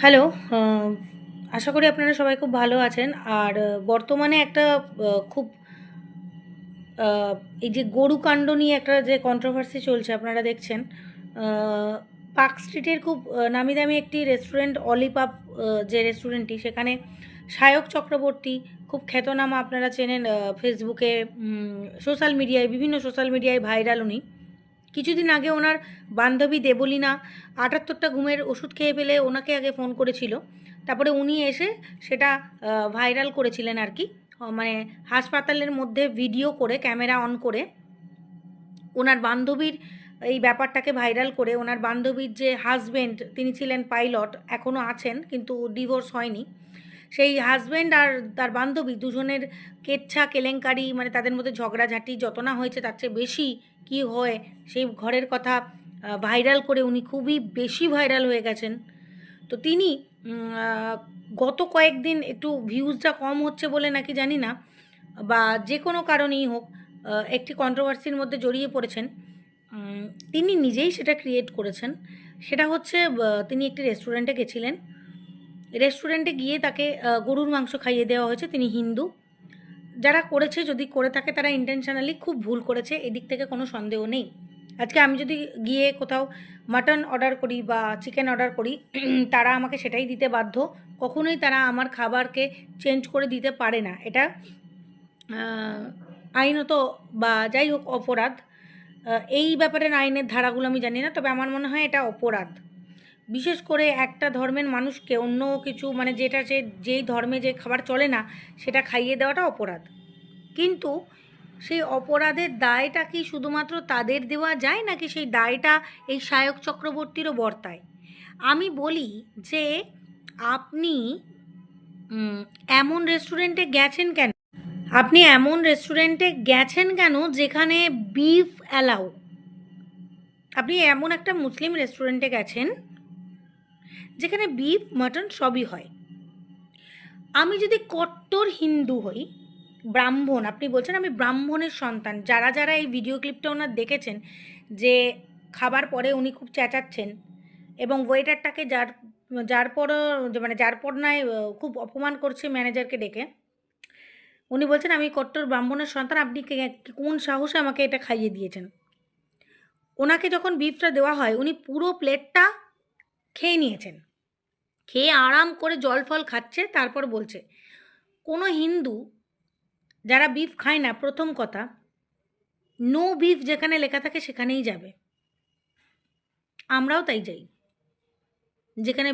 Hello, আ আশা করি আপনারা সবাই খুব ভালো আছেন। আর বর্তমানে একটা খুব আ এই যে গরু কাণ্ড নিয়ে একটা যে কন্ট্রোভার্সি চলছে আপনারা দেখছেন। আ পার্ক স্ট্রিটের খুব নামি-দামি একটি রেস্টুরেন্ট অলিপাপ, যে রেস্টুরেন্টটি সেখানে সায়ক চক্রবর্তী খুব খ্যাতনামা, আপনারা চেনেন, ফেসবুকে, সোশ্যাল মিডিয়ায়, বিভিন্ন সোশ্যাল মিডিয়ায় ভাইরাল উনি। কিছুদিন আগে ওনার বান্ধবী দেবলীনা ৭৮টা ঘুমের ওষুধ খেয়ে ফেলে ওনাকে আগে ফোন করেছিল। তারপরে উনি এসে সেটা ভাইরাল করেছিলেন আরকি। মানে হাসপাতালের মধ্যে ভিডিও করে, ক্যামেরা অন করে ওনার বান্ধবীর এই ব্যাপারটাকে ভাইরাল করে, ওনার বান্ধবীর যে হাসব্যান্ড তিনি ছিলেন পাইলট, এখনও আছেন কিন্তু ডিভোর্স হয়নি। সেই হাসব্যান্ড আর তার বান্ধবী দুজনের কেচ্ছা কেলেঙ্কারি, মানে তাদের মধ্যে ঝগড়াঝাটি যত না হয়েছে তার চেয়ে বেশি কি হয় সেই ঘরের কথা ভাইরাল করে উনি খুবই বেশি ভাইরাল হয়ে গেছেন। তো তিনি গত কয়েকদিন একটু ভিউজটা কম হচ্ছে বলে নাকি জানি না, বা যে কোনো কারণেই হোক, একটি কন্ট্রোভার্সির মধ্যে জড়িয়ে পড়েছেন। উম তিনি নিজেই সেটা ক্রিয়েট করেছেন। সেটা হচ্ছে, তিনি একটি রেস্টুরেন্টে গেছিলেন। রেস্টুরেন্টে গিয়ে তাকে গরুর মাংস খাইয়ে দেওয়া হয়েছে। তিনি হিন্দু। যারা করেছে, যদি করে থাকে তারা ইনটেনশনালি খুব ভুল করেছে, এদিক থেকে কোনো সন্দেহ নেই। আজকে আমি যদি গিয়ে কোথাও মাটন অর্ডার করি বা চিকেন অর্ডার করি, তারা আমাকে সেটাই দিতে বাধ্য। কখনোই তারা আমার খাবারকে চেঞ্জ করে দিতে পারে না। এটা আইনত বা যাই হোক অপরাধ। এই ব্যাপারের আইনের ধারাগুলো আমি জানি না। তবে আমার মনে হয় এটা অপরাধ। বিশেষ করে একটা ধর্মের মানুষকে অন্য কিছু, মানে যেটা যেই ধর্মে যে খাবার চলে না সেটা খাইয়ে দেওয়াটা অপরাধ। কিন্তু সেই অপরাধের দায়টা কি শুধুমাত্র তাদের দেওয়া যায়, নাকি সেই দায়টা এই সায়ক চক্রবর্তীরও বর্তায়? আমি বলি যে আপনি উম, এমন রেস্টুরেন্টে গেছেন কেন? আপনি এমন রেস্টুরেন্টে গেছেন কেন যেখানে বিফ অ্যালাউ? আপনি এমন একটা মুসলিম রেস্টুরেন্টে গেছেন যেখানে বিফ মাটন সবই হয়। আমি যদি কট্টর হিন্দু হই, ব্রাহ্মণ, আপনি বলছেন আমি ব্রাহ্মণের সন্তান, যারা যারা এই ভিডিও ক্লিপটা ওনার দেখেছেন, যে খাবার পরে উনি খুব চেঁচাচ্ছেন এবং ওয়েটারটাকে যার যার পরও, মানে যার পর নয়, খুব অপমান করছে ম্যানেজারকে ডেকে। উনি বলছেন আমি কট্টর ব্রাহ্মণের সন্তান, আপনি কোন সাহসে আমাকে এটা খাইয়ে দিয়েছেন? ওনাকে যখন বিফটা দেওয়া হয় উনি পুরো প্লেটটা খেয়ে নিয়েছেন। খেয়ে আরাম করে জল ফল খাচ্ছে, তারপর বলছে। কোনো হিন্দু যারা বিফ খায় না, প্রথম কথা, নো বিফ যেখানে লেখা থাকে সেখানেই যাবে। আমরাও তাই যাই, যেখানে